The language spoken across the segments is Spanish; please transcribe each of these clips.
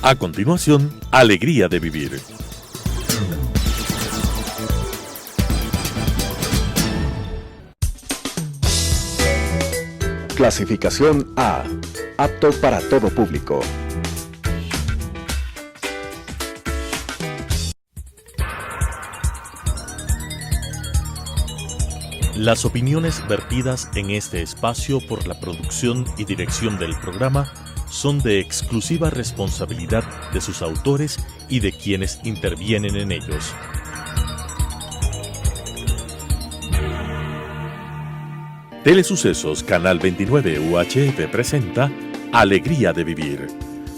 A continuación, Alegría de Vivir. Clasificación A. Apto para todo público. Las opiniones vertidas en este espacio por la producción y dirección del programa son de exclusiva responsabilidad de sus autores y de quienes intervienen en ellos. Telesucesos Canal 29 UHF presenta Alegría de Vivir,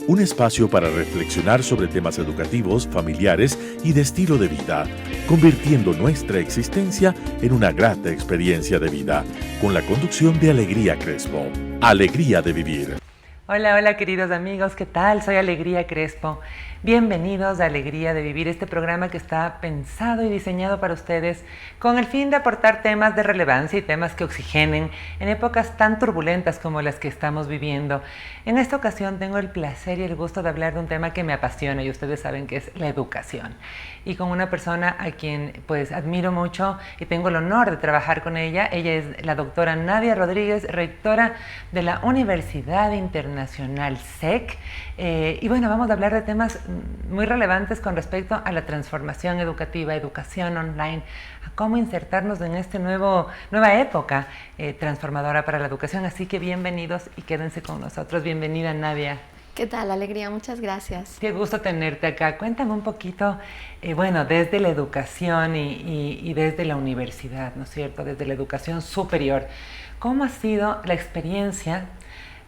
un espacio para reflexionar sobre temas educativos, familiares y de estilo de vida, convirtiendo nuestra existencia en una grata experiencia de vida, con la conducción de Alegría Crespo. Alegría de Vivir. Hola, hola queridos amigos, ¿qué tal? Soy Alegría Crespo. Bienvenidos a Alegría de Vivir, este programa que está pensado y diseñado para ustedes con el fin de aportar temas de relevancia y temas que oxigenen en épocas tan turbulentas como las que estamos viviendo. En esta ocasión tengo el placer y el gusto de hablar de un tema que me apasiona y ustedes saben que es la educación. Y con una persona a quien pues admiro mucho y tengo el honor de trabajar con ella. Ella es la doctora Nadia Rodríguez, rectora de la Universidad Internacional SEC. Y bueno, vamos a hablar de temas muy relevantes con respecto a la transformación educativa, educación online, a cómo insertarnos en esta nueva época transformadora para la educación. Así que bienvenidos y quédense con nosotros. Bienvenida, Nadia. ¿Qué tal, Alegría? Muchas gracias. Qué gusto tenerte acá. Cuéntame un poquito, bueno, desde la educación y desde la universidad, ¿no es cierto? Desde la educación superior. ¿Cómo ha sido la experiencia,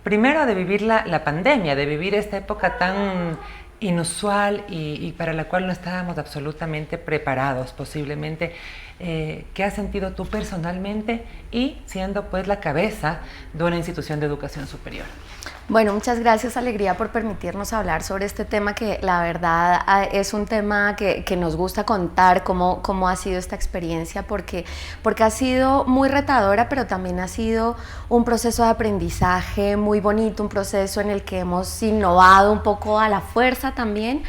primero de vivir la pandemia, de vivir esta época tan inusual y para la cual no estábamos absolutamente preparados posiblemente? ¿Qué has sentido tú personalmente y siendo pues la cabeza de una institución de educación superior? Bueno, muchas gracias, Alegría, por permitirnos hablar sobre este tema que la verdad es un tema que nos gusta contar cómo ha sido esta experiencia porque ha sido muy retadora, pero también ha sido un proceso de aprendizaje muy bonito, un proceso en el que hemos innovado un poco a la fuerza también.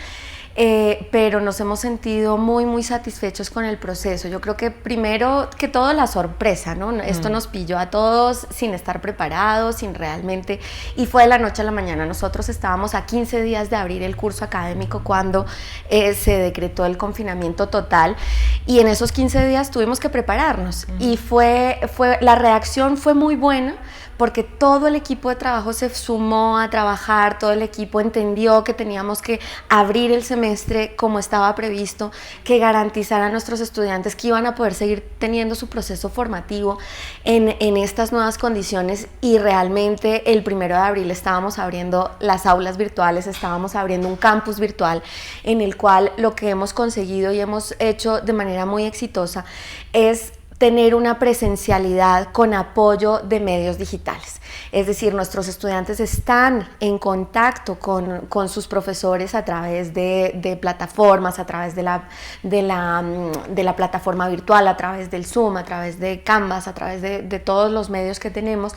Pero nos hemos sentido muy satisfechos con el proceso. Yo creo que primero que todo la sorpresa, ¿no? Esto nos pilló a todos sin estar preparados, sin realmente, y fue de la noche a la mañana. Nosotros estábamos a 15 días de abrir el curso académico cuando se decretó el confinamiento total, y en esos 15 días tuvimos que prepararnos, y la reacción fue muy buena, porque todo el equipo de trabajo se sumó a trabajar, todo el equipo entendió que teníamos que abrir el semestre como estaba previsto, que garantizar a nuestros estudiantes que iban a poder seguir teniendo su proceso formativo en estas nuevas condiciones, y realmente el 1 de abril estábamos abriendo las aulas virtuales, estábamos abriendo un campus virtual en el cual lo que hemos conseguido y hemos hecho de manera muy exitosa es tener una presencialidad con apoyo de medios digitales. Es decir, nuestros estudiantes están en contacto con sus profesores a través de plataformas, a través de la plataforma virtual, a través del Zoom, a través de Canvas, a través de todos los medios que tenemos,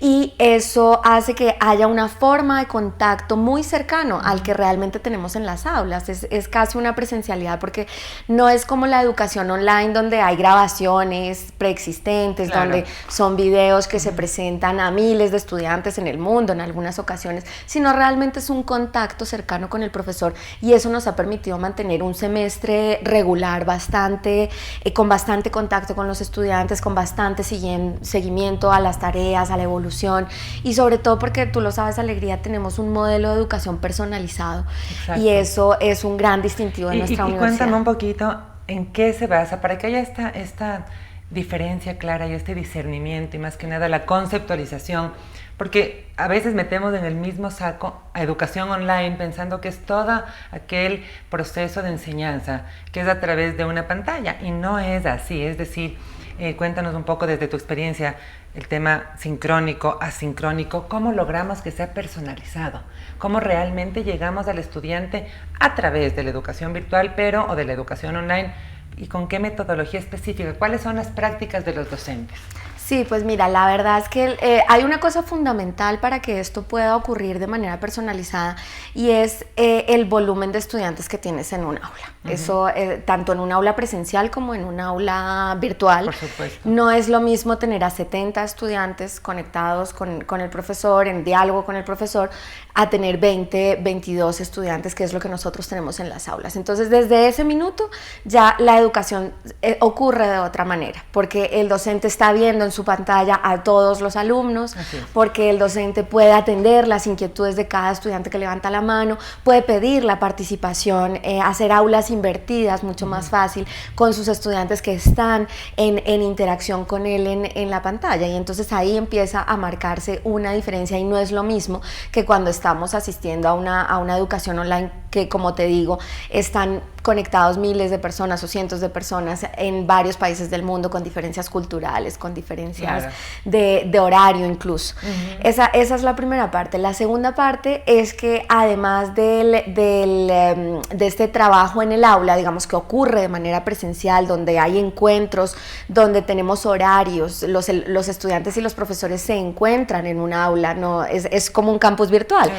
y eso hace que haya una forma de contacto muy cercano al que realmente tenemos en las aulas. Es casi una presencialidad, porque no es como la educación online donde hay grabaciones preexistentes, claro, donde son videos que se presentan a miles de estudiantes en el mundo en algunas ocasiones, sino realmente es un contacto cercano con el profesor, y eso nos ha permitido mantener un semestre regular con bastante contacto con los estudiantes, con bastante seguimiento a las tareas, a la evolución, y sobre todo porque tú lo sabes, Alegría, tenemos un modelo de educación personalizado. Exacto. Y eso es un gran distintivo de nuestra universidad. Y cuéntame un poquito en qué se basa para que haya esta diferencia clara y este discernimiento, y más que nada la conceptualización, porque a veces metemos en el mismo saco a educación online pensando que es todo aquel proceso de enseñanza que es a través de una pantalla, y no es así. Es decir, cuéntanos un poco desde tu experiencia el tema sincrónico, asincrónico, cómo logramos que sea personalizado, cómo realmente llegamos al estudiante a través de la educación virtual o de la educación online, y con qué metodología específica, cuáles son las prácticas de los docentes. Sí, pues mira, la verdad es que hay una cosa fundamental para que esto pueda ocurrir de manera personalizada y es el volumen de estudiantes que tienes en un aula. Eso, tanto en un aula presencial como en un aula virtual. Por supuesto. No es lo mismo tener a 70 estudiantes conectados con el profesor, en diálogo con el profesor, a tener 20, 22 estudiantes, que es lo que nosotros tenemos en las aulas. Entonces, desde ese minuto ya la educación ocurre de otra manera, porque el docente está viendo en su pantalla a todos los alumnos, porque el docente puede atender las inquietudes de cada estudiante que levanta la mano, puede pedir la participación, hacer aulas invertidas mucho más fácil con sus estudiantes que están en interacción con él en la pantalla, y entonces ahí empieza a marcarse una diferencia y no es lo mismo que cuando estamos asistiendo a una educación online que, como te digo, están conectados miles de personas o cientos de personas en varios países del mundo con diferencias culturales, con diferencias de horario incluso. Esa es la primera parte. La segunda parte es que además de este trabajo en el aula, digamos que ocurre de manera presencial, donde hay encuentros, donde tenemos horarios, los estudiantes y los profesores se encuentran en un aula, no es como un campus virtual.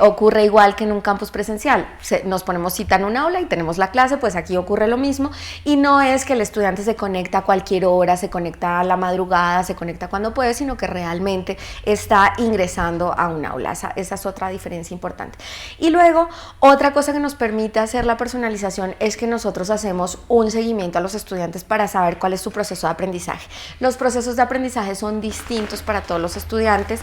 Ocurre igual que en un campus presencial. Nos ponemos cita en un aula y tenemos la clase, pues aquí ocurre lo mismo, y no es que el estudiante se conecta a cualquier hora, se conecta a la madrugada, se conecta cuando puede, sino que realmente está ingresando a un aula. Esa es otra diferencia importante. Y luego, otra cosa que nos permite hacer la personalización es que nosotros hacemos un seguimiento a los estudiantes para saber cuál es su proceso de aprendizaje. Los procesos de aprendizaje son distintos para todos los estudiantes,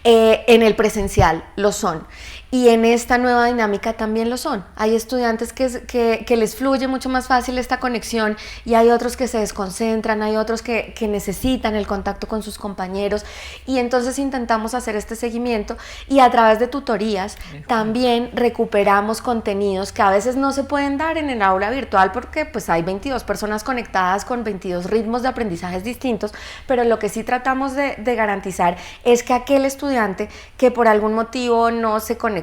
en el presencial lo son. Y en esta nueva dinámica también lo son. Hay estudiantes que les fluye mucho más fácil esta conexión y hay otros que se desconcentran, hay otros que necesitan el contacto con sus compañeros, y entonces intentamos hacer este seguimiento y a través de tutorías también recuperamos contenidos que a veces no se pueden dar en el aula virtual porque pues hay 22 personas conectadas con 22 ritmos de aprendizajes distintos, pero lo que sí tratamos de garantizar es que aquel estudiante que por algún motivo no se conectó,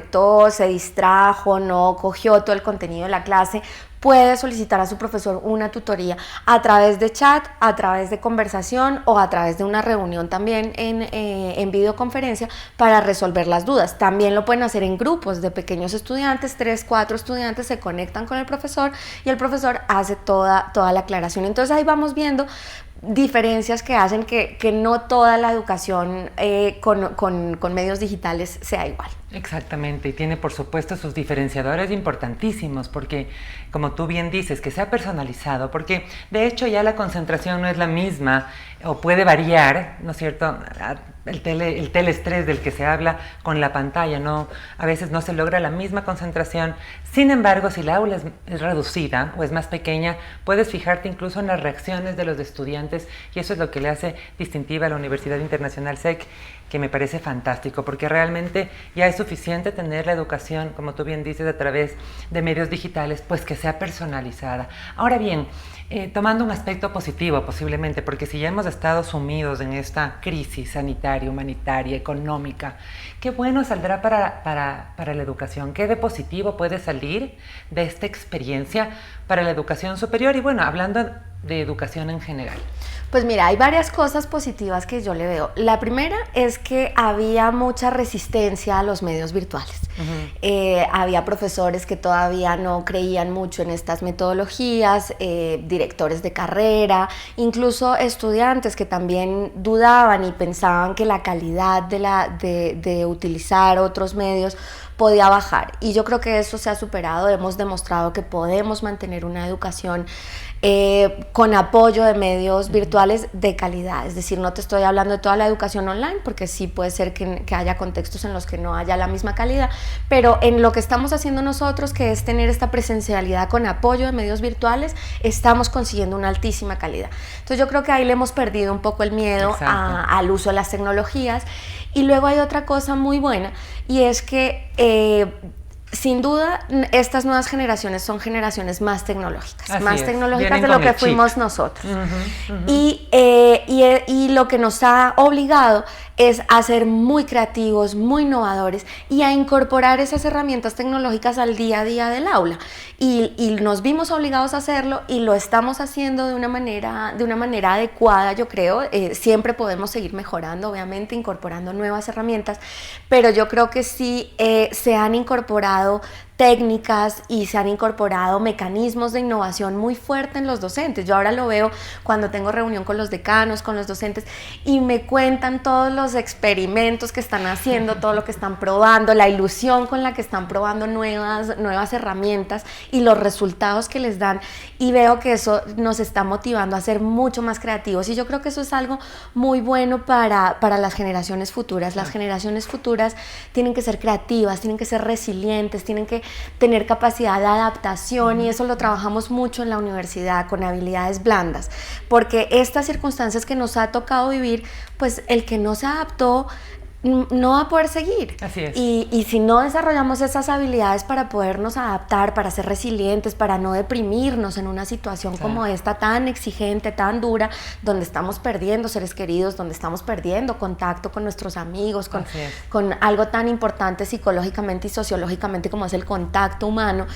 se distrajo, no cogió todo el contenido de la clase, puede solicitar a su profesor una tutoría a través de chat, a través de conversación o a través de una reunión también en videoconferencia para resolver las dudas. También lo pueden hacer en grupos de pequeños estudiantes, 3, 4 estudiantes se conectan con el profesor y el profesor hace toda la aclaración. Entonces ahí vamos viendo diferencias que hacen que no toda la educación con medios digitales sea igual. Exactamente, y tiene por supuesto sus diferenciadores importantísimos, porque como tú bien dices, que sea personalizado, porque de hecho ya la concentración no es la misma o puede variar, ¿no es cierto? El teleestrés del que se habla con la pantalla, ¿no? A veces no se logra la misma concentración. Sin embargo, si la aula es reducida o es más pequeña, puedes fijarte incluso en las reacciones de los estudiantes, y eso es lo que le hace distintiva a la Universidad Internacional SEC, que me parece fantástico, porque realmente ya es suficiente tener la educación, como tú bien dices, a través de medios digitales, pues que sea personalizada. Ahora bien, tomando un aspecto positivo posiblemente, porque si ya hemos estado sumidos en esta crisis sanitaria, humanitaria, económica, qué bueno saldrá para la educación, qué de positivo puede salir de esta experiencia para la educación superior y bueno, hablando de educación en general. Pues mira, hay varias cosas positivas que yo le veo. La primera es que había mucha resistencia a los medios virtuales. Había profesores que todavía no creían mucho en estas metodologías, directores de carrera, incluso estudiantes que también dudaban y pensaban que la calidad de utilizar otros medios podía bajar. Y yo creo que eso se ha superado. Hemos demostrado que podemos mantener una educación con apoyo de medios virtuales de calidad. Es decir, no te estoy hablando de toda la educación online, porque sí puede ser que haya contextos en los que no haya la misma calidad, pero en lo que estamos haciendo nosotros, que es tener esta presencialidad con apoyo de medios virtuales, estamos consiguiendo una altísima calidad. Entonces yo creo que ahí le hemos perdido un poco el miedo al uso de las tecnologías. Y luego hay otra cosa muy buena, y es que Sin duda, estas nuevas generaciones son generaciones más tecnológicas, Vienen de lo que chip. fuimos nosotros. Y lo que nos ha obligado es a ser muy creativos, muy innovadores y a incorporar esas herramientas tecnológicas al día a día del aula. Y nos vimos obligados a hacerlo y lo estamos haciendo de una manera adecuada, yo creo. Siempre podemos seguir mejorando, obviamente, incorporando nuevas herramientas, pero yo creo que sí se han incorporado técnicas y se han incorporado mecanismos de innovación muy fuerte en los docentes. Yo ahora lo veo cuando tengo reunión con los decanos, con los docentes, y me cuentan todos los experimentos que están haciendo, todo lo que están probando, la ilusión con la que están probando nuevas herramientas y los resultados que les dan, y veo que eso nos está motivando a ser mucho más creativos, y yo creo que eso es algo muy bueno para las generaciones futuras. Las generaciones futuras tienen que ser creativas, tienen que ser resilientes, tienen que tener capacidad de adaptación, y eso lo trabajamos mucho en la universidad con habilidades blandas, porque estas circunstancias que nos ha tocado vivir, pues el que no se adaptó no va a poder seguir. Así es. Y si no desarrollamos esas habilidades para podernos adaptar, para ser resilientes, para no deprimirnos en una situación como esta tan exigente, tan dura, donde estamos perdiendo seres queridos, donde estamos perdiendo contacto con nuestros amigos, con algo tan importante psicológicamente y sociológicamente como es el contacto humano.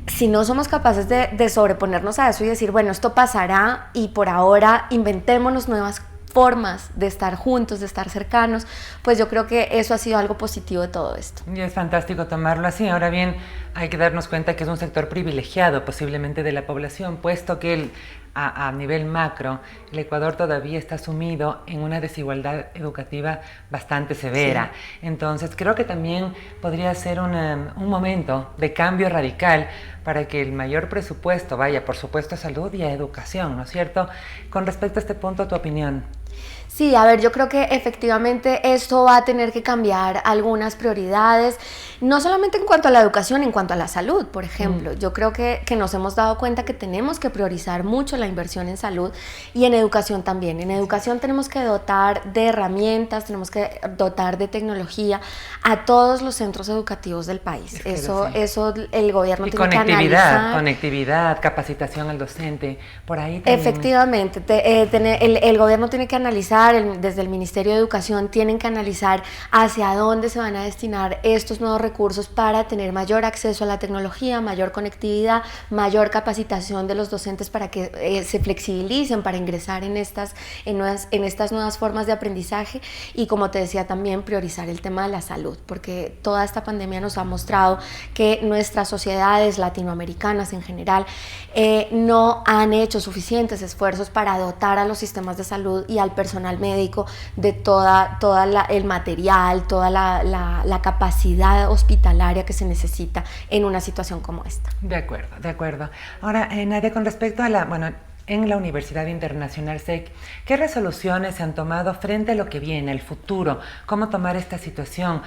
Si no somos capaces de sobreponernos a eso y decir, bueno, esto pasará y por ahora inventémonos nuevas formas de estar juntos, de estar cercanos, pues yo creo que eso ha sido algo positivo de todo esto. Y es fantástico tomarlo así. Ahora bien, hay que darnos cuenta que es un sector privilegiado posiblemente de la población, puesto que a nivel macro, el Ecuador todavía está sumido en una desigualdad educativa bastante severa. Sí. Entonces, creo que también podría ser un momento de cambio radical para que el mayor presupuesto vaya, por supuesto, a salud y a educación, ¿no es cierto? Con respecto a este punto, ¿tu opinión? Sí, a ver, yo creo que efectivamente esto va a tener que cambiar algunas prioridades, no solamente en cuanto a la educación, en cuanto a la salud, por ejemplo. Yo creo que nos hemos dado cuenta que tenemos que priorizar mucho la inversión en salud y en educación también. En educación tenemos que dotar de herramientas, tenemos que dotar de tecnología a todos los centros educativos del país. Eso el gobierno tiene que analizar. Conectividad, capacitación al docente, por ahí también. Efectivamente, el gobierno tiene que analizar, desde el Ministerio de Educación tienen que analizar hacia dónde se van a destinar estos nuevos recursos para tener mayor acceso a la tecnología, mayor conectividad, mayor capacitación de los docentes para que se flexibilicen para ingresar en estas nuevas formas de aprendizaje, y como te decía también priorizar el tema de la salud, porque toda esta pandemia nos ha mostrado que nuestras sociedades latinoamericanas en general no han hecho suficientes esfuerzos para dotar a los sistemas de salud y al personal médico de toda el material, toda la capacidad hospitalaria que se necesita en una situación como esta. De acuerdo. Ahora, Nadia, con respecto a en la Universidad Internacional SEC, ¿qué resoluciones se han tomado frente a lo que viene, el futuro? ¿Cómo tomar esta situación?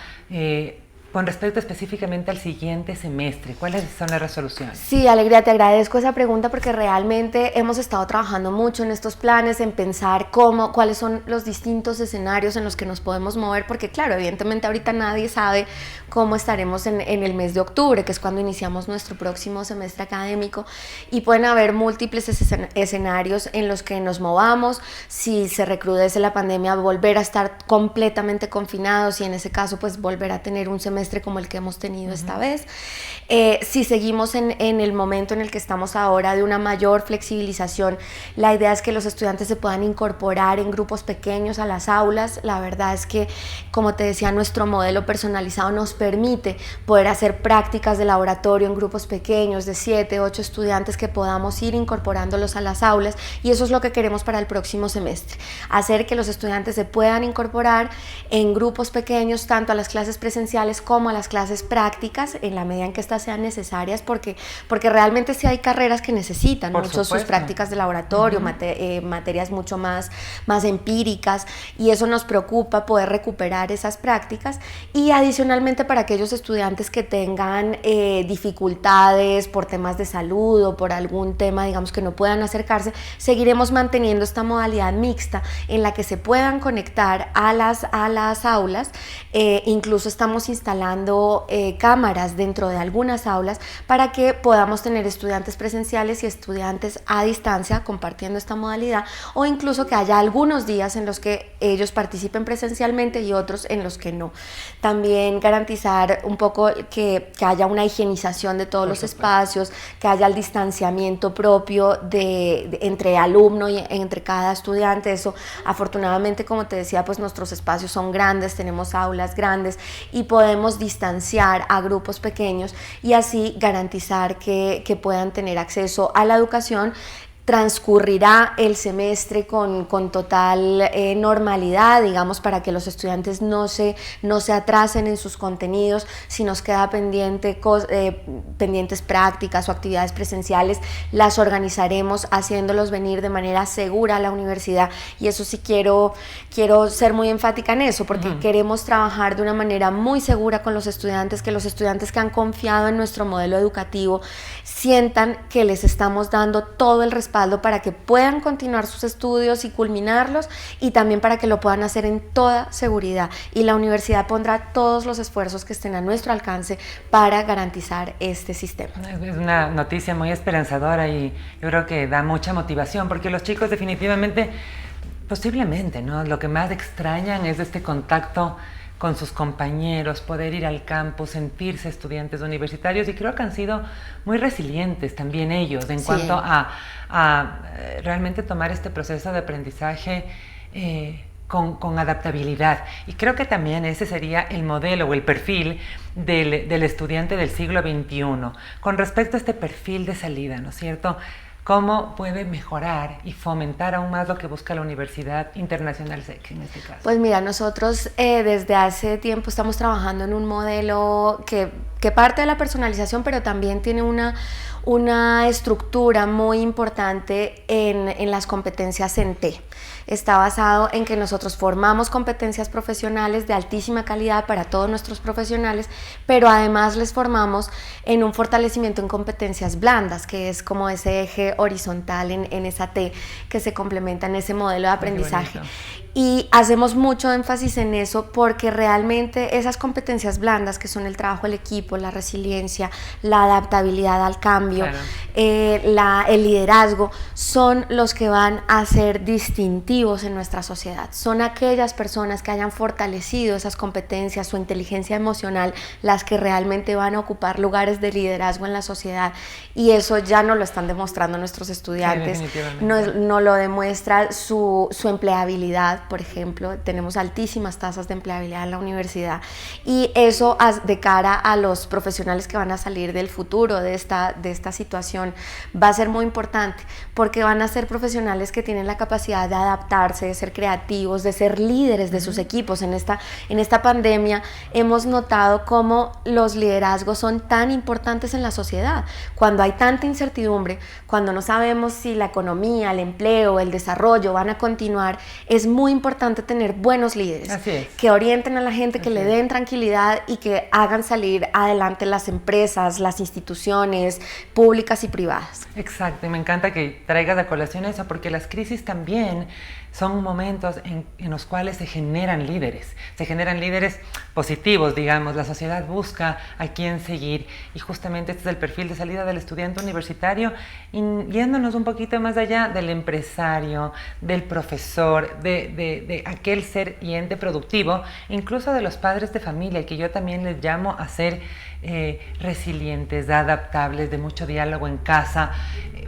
Con respecto específicamente al siguiente semestre, ¿cuáles son las resoluciones? Sí, Alegría, te agradezco esa pregunta porque realmente hemos estado trabajando mucho en estos planes, en pensar cuáles son los distintos escenarios en los que nos podemos mover, porque claro, evidentemente ahorita nadie sabe cómo estaremos en el mes de octubre, que es cuando iniciamos nuestro próximo semestre académico, y pueden haber múltiples escenarios en los que nos movamos. Si se recrudece la pandemia, volver a estar completamente confinados y en ese caso pues volver a tener un semestre como el que hemos tenido esta vez. Si seguimos en el momento en el que estamos ahora de una mayor flexibilización, la idea es que los estudiantes se puedan incorporar en grupos pequeños a las aulas. La verdad es que, como te decía, nuestro modelo personalizado nos permite poder hacer prácticas de laboratorio en grupos pequeños de 7, 8 estudiantes que podamos ir incorporándolos a las aulas, y eso es lo que queremos para el próximo semestre, hacer que los estudiantes se puedan incorporar en grupos pequeños tanto a las clases presenciales como a las clases prácticas en la medida en que estas sean necesarias, porque realmente sí hay carreras que necesitan mucho sus prácticas de laboratorio, materias mucho más empíricas, y eso nos preocupa poder recuperar esas prácticas. Y adicionalmente, para aquellos estudiantes que tengan dificultades por temas de salud o por algún tema, digamos, que no puedan acercarse, seguiremos manteniendo esta modalidad mixta en la que se puedan conectar a las aulas. Incluso estamos instalando instalando cámaras dentro de algunas aulas para que podamos tener estudiantes presenciales y estudiantes a distancia compartiendo esta modalidad, o incluso que haya algunos días en los que ellos participen presencialmente y otros en los que no. También garantizar un poco que haya una higienización de todos los espacios, que haya el distanciamiento propio entre alumno y entre cada estudiante. Eso, afortunadamente, como te decía, pues nuestros espacios son grandes, tenemos aulas grandes y podemos distanciar a grupos pequeños y así garantizar que puedan tener acceso a la educación. Transcurrirá el semestre con total normalidad, digamos, para que los estudiantes no se atrasen en sus contenidos. Si nos queda pendientes prácticas o actividades presenciales, las organizaremos haciéndolos venir de manera segura a la universidad, y eso sí quiero ser muy enfática en eso, porque queremos trabajar de una manera muy segura con los estudiantes, que los estudiantes que han confiado en nuestro modelo educativo sientan que les estamos dando todo el respaldo para que puedan continuar sus estudios y culminarlos, y también para que lo puedan hacer en toda seguridad, y la universidad pondrá todos los esfuerzos que estén a nuestro alcance para garantizar este sistema. Es una noticia muy esperanzadora y yo creo que da mucha motivación, porque los chicos definitivamente, posiblemente, ¿no?, lo que más extrañan es este contacto con sus compañeros, poder ir al campus, sentirse estudiantes universitarios, y creo que han sido muy resilientes también ellos en cuanto a realmente tomar este proceso de aprendizaje con adaptabilidad. Y creo que también ese sería el modelo o el perfil del estudiante del siglo XXI, con respecto a este perfil de salida, ¿no es cierto? ¿Cómo puede mejorar y fomentar aún más lo que busca la Universidad Internacional SEC en este caso? Pues mira, nosotros desde hace tiempo estamos trabajando en un modelo que parte de la personalización, pero también tiene una estructura muy importante en las competencias en T. Está basado en que nosotros formamos competencias profesionales de altísima calidad para todos nuestros profesionales, pero además les formamos en un fortalecimiento en competencias blandas, que es como ese eje horizontal en esa T que se complementa en ese modelo de aprendizaje. Y hacemos mucho énfasis en eso porque realmente esas competencias blandas, que son el trabajo del equipo, la resiliencia, la adaptabilidad al cambio, claro, el liderazgo, son los que van a ser distintivos en nuestra sociedad. Son aquellas personas que hayan fortalecido esas competencias, su inteligencia emocional, las que realmente van a ocupar lugares de liderazgo en la sociedad, y eso ya no lo están demostrando nuestros estudiantes. Sí, no lo demuestra su empleabilidad. Por ejemplo, tenemos altísimas tasas de empleabilidad en la universidad, y eso de cara a los profesionales que van a salir del futuro de esta situación va a ser muy importante, porque van a ser profesionales que tienen la capacidad de adaptarse, de ser creativos, de ser líderes de sus equipos. En esta pandemia hemos notado cómo los liderazgos son tan importantes en la sociedad. Cuando hay tanta incertidumbre, cuando no sabemos si la economía, el empleo, el desarrollo van a continuar, es muy importante tener buenos líderes que orienten a la gente, que le den tranquilidad y que hagan salir adelante las empresas, las instituciones públicas y privadas. Exacto, y me encanta que traigas a colación eso, porque las crisis también son momentos en los cuales se generan líderes positivos, digamos. La sociedad busca a quién seguir, y justamente este es el perfil de salida del estudiante universitario, y yéndonos un poquito más allá del empresario, del profesor, de aquel ser y ente productivo, incluso de los padres de familia, que yo también les llamo a ser resilientes, adaptables, de mucho diálogo en casa.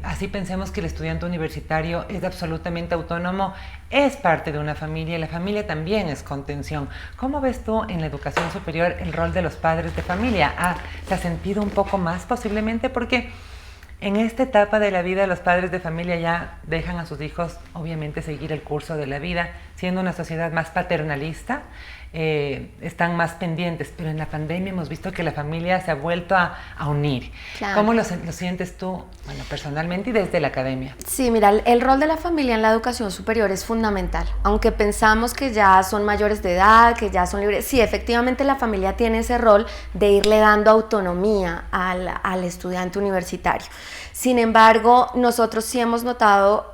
Así pensemos que el estudiante universitario es absolutamente autónomo, es parte de una familia, y la familia también es contención. ¿Cómo ves tú en la educación superior el rol de los padres de familia? ¿Te has sentido un poco más posiblemente? Porque en esta etapa de la vida los padres de familia ya dejan a sus hijos obviamente seguir el curso de la vida, siendo una sociedad más paternalista, están más pendientes, pero en la pandemia hemos visto que la familia se ha vuelto a unir. Claro. ¿Cómo lo sientes tú, bueno, personalmente y desde la academia? Sí, mira, el rol de la familia en la educación superior es fundamental. Aunque pensamos que ya son mayores de edad, que ya son libres, sí, efectivamente la familia tiene ese rol de irle dando autonomía al estudiante universitario. Sin embargo, nosotros sí hemos notado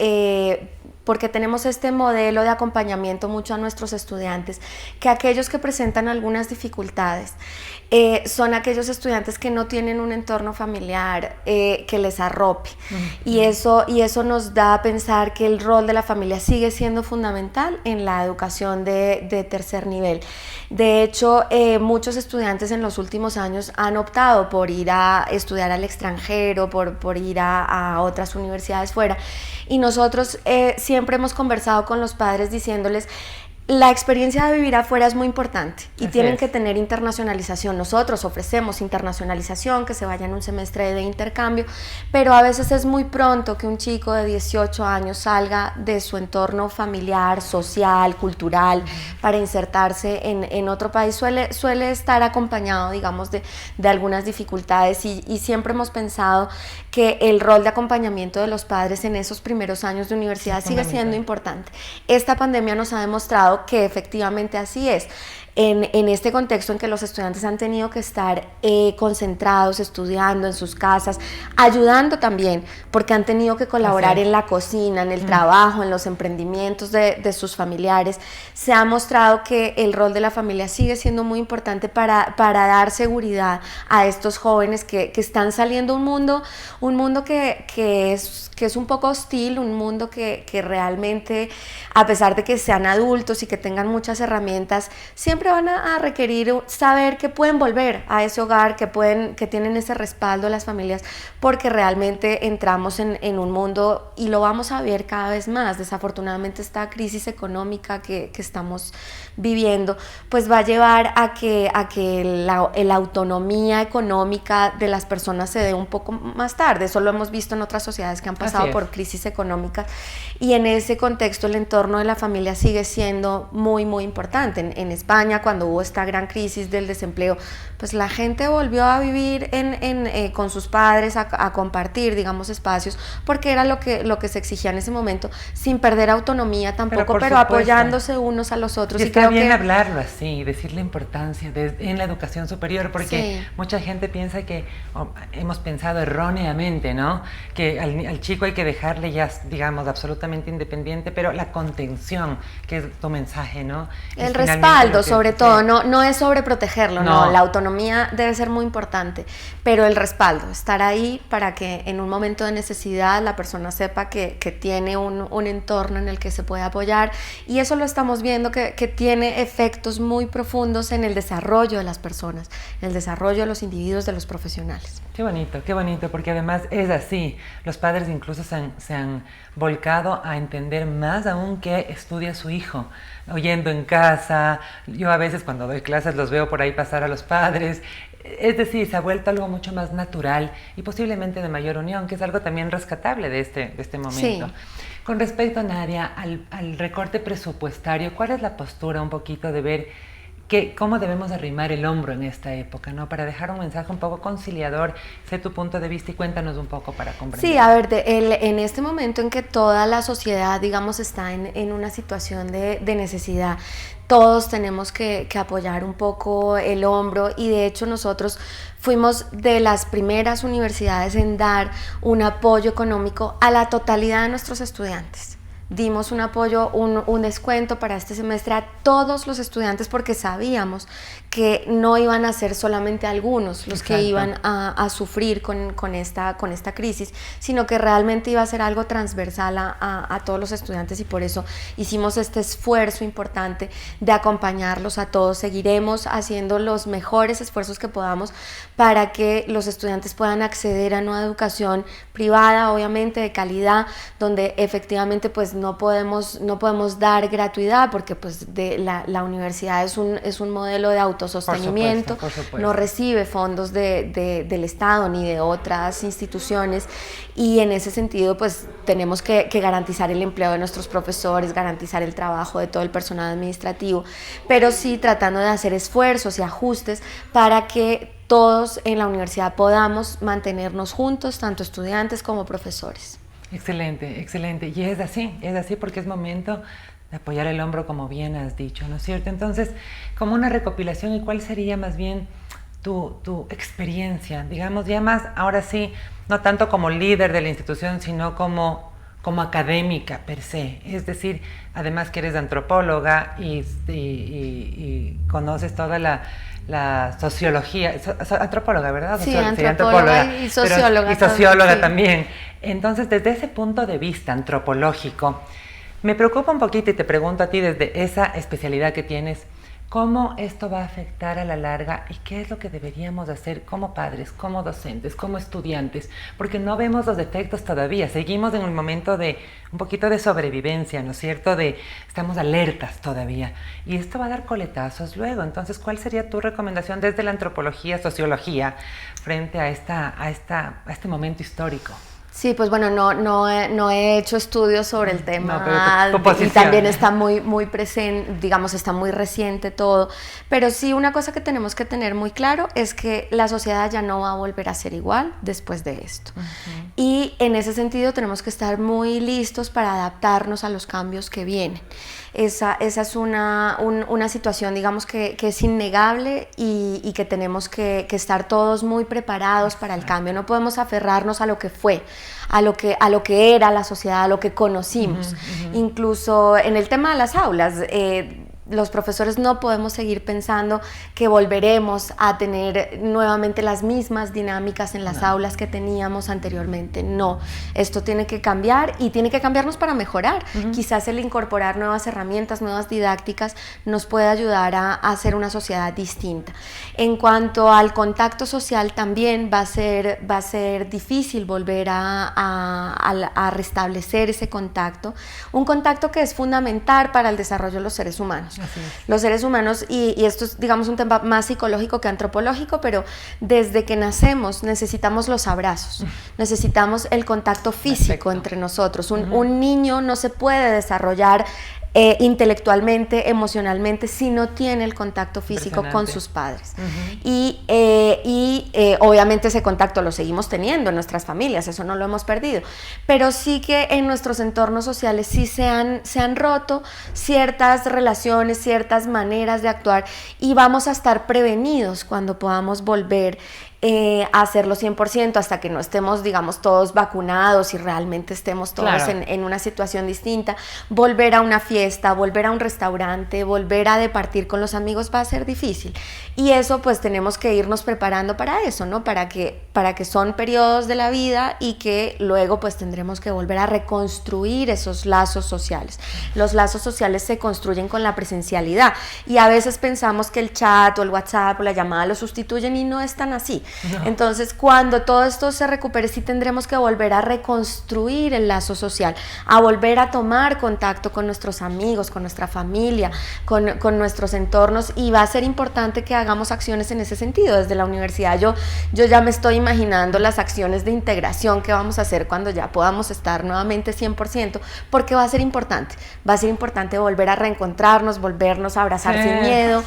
porque tenemos este modelo de acompañamiento mucho a nuestros estudiantes, que aquellos que presentan algunas dificultades son aquellos estudiantes que no tienen un entorno familiar que les arrope. Y eso nos da a pensar que el rol de la familia sigue siendo fundamental en la educación de tercer nivel. De hecho, muchos estudiantes en los últimos años han optado por ir a estudiar al extranjero, por ir a otras universidades fuera. Y nosotros siempre hemos conversado con los padres diciéndoles: la experiencia de vivir afuera es muy importante y tienen que tener internacionalización. Nosotros ofrecemos internacionalización, que se vayan un semestre de intercambio, pero a veces es muy pronto que un chico de 18 años salga de su entorno familiar, social, cultural, para insertarse en otro país. Suele estar acompañado, digamos, de algunas dificultades y siempre hemos pensado que el rol de acompañamiento de los padres en esos primeros años de universidad sigue siendo importante. Esta pandemia nos ha demostrado que efectivamente así es. En este contexto en que los estudiantes han tenido que estar concentrados, estudiando en sus casas, ayudando también, porque han tenido que colaborar en la cocina, en el trabajo, en los emprendimientos de sus familiares, se ha mostrado que el rol de la familia sigue siendo muy importante para dar seguridad a estos jóvenes que están saliendo a un mundo que es un poco hostil, un mundo que realmente, a pesar de que sean adultos y que tengan muchas herramientas, siempre van a requerir saber que pueden volver a ese hogar, que tienen ese respaldo las familias, porque realmente entramos en un mundo, y lo vamos a ver cada vez más. Desafortunadamente, esta crisis económica que estamos viviendo, pues va a llevar a que la autonomía económica de las personas se dé un poco más tarde. Eso lo hemos visto en otras sociedades que han pasado por crisis económicas, y en ese contexto el entorno de la familia sigue siendo muy, muy importante. En España, cuando hubo esta gran crisis del desempleo, pues la gente volvió a vivir con sus padres, a compartir, digamos, espacios, porque era lo que se exigía en ese momento, sin perder autonomía tampoco, pero apoyándose unos a los otros. Y está bien hablarlo así, decir la importancia en la educación superior, porque mucha gente piensa hemos pensado erróneamente, ¿no? Que al chico hay que dejarle ya, digamos, absolutamente independiente, pero la contención, que es tu mensaje, ¿no? El respaldo, sobre todo, no es sobreprotegerlo, no, la autonomía debe ser muy importante, pero el respaldo, estar ahí para que en un momento de necesidad la persona sepa que tiene un entorno en el que se puede apoyar, y eso lo estamos viendo que tiene efectos muy profundos en el desarrollo de las personas, en el desarrollo de los individuos, de los profesionales. Qué bonito, porque además es así. Los padres incluso se han volcado a entender más aún qué estudia su hijo, oyendo en casa. Yo a veces cuando doy clases los veo por ahí pasar a los padres. Es decir, se ha vuelto algo mucho más natural y posiblemente de mayor unión, que es algo también rescatable de este momento. Sí. Con respecto, Nadia, al recorte presupuestario, ¿cuál es la postura un poquito de ver cómo debemos arrimar el hombro en esta época, ¿no? Para dejar un mensaje un poco conciliador? Sé tu punto de vista y cuéntanos un poco para comprender. Sí, a ver, en este momento en que toda la sociedad, digamos, está en una situación de necesidad, todos tenemos que apoyar un poco el hombro, y de hecho nosotros fuimos de las primeras universidades en dar un apoyo económico a la totalidad de nuestros estudiantes. Dimos un apoyo, un descuento para este semestre a todos los estudiantes, porque sabíamos que no iban a ser solamente algunos los que iban a sufrir con esta crisis, sino que realmente iba a ser algo transversal a todos los estudiantes, y por eso hicimos este esfuerzo importante de acompañarlos a todos. Seguiremos haciendo los mejores esfuerzos que podamos para que los estudiantes puedan acceder a una educación privada, obviamente de calidad, donde efectivamente pues no podemos dar gratuidad, porque pues la universidad es un modelo de autosostenimiento, por supuesto. No recibe fondos del Estado ni de otras instituciones, y en ese sentido pues tenemos que garantizar el empleo de nuestros profesores, garantizar el trabajo de todo el personal administrativo, pero sí tratando de hacer esfuerzos y ajustes para que todos en la universidad podamos mantenernos juntos, tanto estudiantes como profesores. Excelente. Y es así porque es momento de apoyar el hombro, como bien has dicho, ¿no es cierto? Entonces, como una recopilación, ¿y cuál sería más bien tu experiencia? Digamos, ya más, ahora sí, no tanto como líder de la institución, sino como como académica per se, es decir, además que eres antropóloga y conoces toda la sociología, antropóloga, ¿verdad? Sí, antropóloga y socióloga. Y socióloga sí. también. Entonces, desde ese punto de vista antropológico, me preocupa un poquito y te pregunto a ti desde esa especialidad que tienes, ¿cómo esto va a afectar a la larga y qué es lo que deberíamos hacer como padres, como docentes, como estudiantes? Porque no vemos los efectos todavía, seguimos en un momento de un poquito de sobrevivencia, ¿no es cierto? Estamos alertas todavía y esto va a dar coletazos luego. Entonces, ¿cuál sería tu recomendación desde la antropología, sociología, frente a este momento histórico? Sí, pues bueno, no he hecho estudios sobre el tema tu y también está muy presente, digamos, está muy reciente todo, pero sí una cosa que tenemos que tener muy claro es que la sociedad ya no va a volver a ser igual después de esto. Y en ese sentido tenemos que estar muy listos para adaptarnos a los cambios que vienen. Esa es una situación, digamos, que es innegable y que tenemos que estar todos muy preparados para el cambio. No podemos aferrarnos a lo que fue, a lo que era la sociedad, a lo que conocimos. Incluso en el tema de las aulas, los profesores no podemos seguir pensando que volveremos a tener nuevamente las mismas dinámicas en las aulas que teníamos anteriormente. No, esto tiene que cambiar y tiene que cambiarnos para mejorar. Quizás el incorporar nuevas herramientas, nuevas didácticas nos puede ayudar a hacer una sociedad distinta. En cuanto al contacto social, también va a ser difícil volver a restablecer ese contacto, un contacto que es fundamental para el desarrollo de los seres humanos. Los seres humanos, y esto es, digamos, un tema más psicológico que antropológico, pero desde que nacemos necesitamos los abrazos, necesitamos el contacto físico entre nosotros. Un niño no se puede desarrollar intelectualmente, emocionalmente, si no tiene el contacto físico con sus padres. Y obviamente ese contacto lo seguimos teniendo en nuestras familias, eso no lo hemos perdido, pero sí que en nuestros entornos sociales sí se han roto ciertas relaciones, ciertas maneras de actuar, y vamos a estar prevenidos cuando podamos volver a hacerlo 100% hasta que no estemos, digamos, todos vacunados y realmente estemos todos en una situación distinta. Volver a una fiesta, volver a un restaurante, volver a departir con los amigos va a ser difícil, y eso pues tenemos que irnos preparando para eso, ¿no? Para que son periodos de la vida y que luego pues tendremos que volver a reconstruir esos lazos sociales. Los lazos sociales se construyen con la presencialidad y a veces pensamos que el chat o el WhatsApp o la llamada lo sustituyen, y no es tan así. No. Entonces, cuando todo esto se recupere, sí tendremos que volver a reconstruir el lazo social, a volver a tomar contacto con nuestros amigos, con nuestra familia, con nuestros entornos, y va a ser importante que hagamos acciones en ese sentido. Desde la universidad yo ya me estoy imaginando las acciones de integración que vamos a hacer cuando ya podamos estar nuevamente 100%, porque va a ser importante volver a reencontrarnos, volvernos a abrazar sin miedo,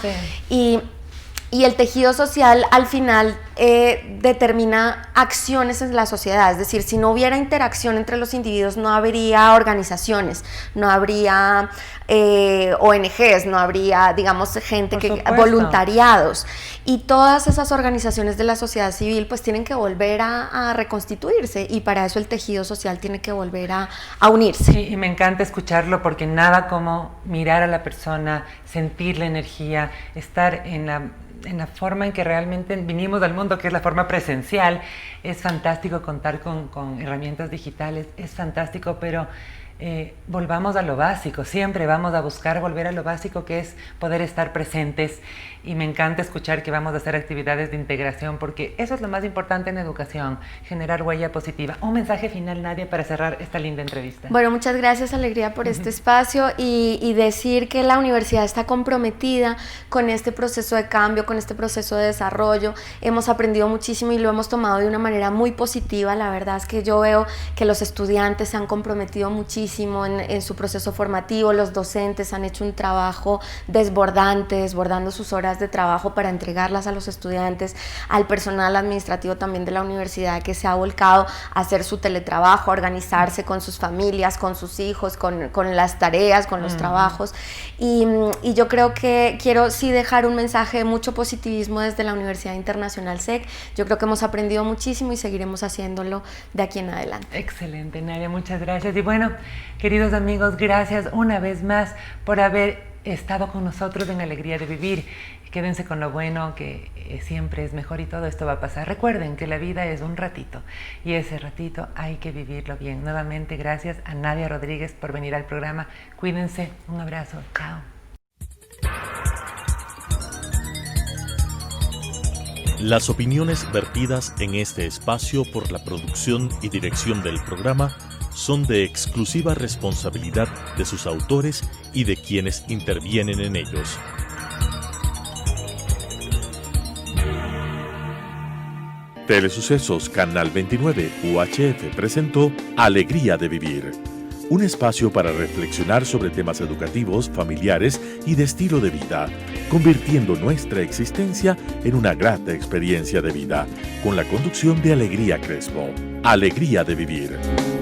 y el tejido social al final determina acciones en la sociedad. Es decir, si no hubiera interacción entre los individuos, no habría organizaciones, no habría ONGs, no habría, digamos, voluntariados, y todas esas organizaciones de la sociedad civil pues tienen que volver a reconstituirse, y para eso el tejido social tiene que volver a unirse. Sí, y me encanta escucharlo, porque nada como mirar a la persona, sentir la energía, estar en la forma en que realmente vinimos al mundo, que es la forma presencial. Es fantástico contar con herramientas digitales, es fantástico, pero volvamos a lo básico. Siempre vamos a buscar volver a lo básico, que es poder estar presentes, y me encanta escuchar que vamos a hacer actividades de integración, porque eso es lo más importante en educación, generar huella positiva. Un mensaje final, Nadia, para cerrar esta linda entrevista. Bueno, muchas gracias, Alegría, por este espacio, y decir que la universidad está comprometida con este proceso de cambio, con este proceso de desarrollo. Hemos aprendido muchísimo y lo hemos tomado de una manera muy positiva. La verdad es que yo veo que los estudiantes se han comprometido muchísimo muchísimo en su proceso formativo, los docentes han hecho un trabajo desbordante, desbordando sus horas de trabajo para entregarlas a los estudiantes, al personal administrativo también de la universidad que se ha volcado a hacer su teletrabajo, a organizarse con sus familias, con sus hijos, con las tareas, con los trabajos. Y yo creo que quiero sí dejar un mensaje de mucho positivismo desde la Universidad Internacional SEC. Yo creo que hemos aprendido muchísimo y seguiremos haciéndolo de aquí en adelante. Excelente, Nadia, muchas gracias. Y bueno, queridos amigos, gracias una vez más por haber estado con nosotros en Alegría de Vivir. Quédense con lo bueno, que siempre es mejor y todo esto va a pasar. Recuerden que la vida es un ratito y ese ratito hay que vivirlo bien. Nuevamente, gracias a Nadia Rodríguez por venir al programa. Cuídense, un abrazo, chao. Las opiniones vertidas en este espacio por la producción y dirección del programa son de exclusiva responsabilidad de sus autores y de quienes intervienen en ellos. Telesucesos Canal 29 UHF presentó Alegría de Vivir, un espacio para reflexionar sobre temas educativos, familiares y de estilo de vida, convirtiendo nuestra existencia en una grata experiencia de vida, con la conducción de Alegría Crespo. Alegría de Vivir.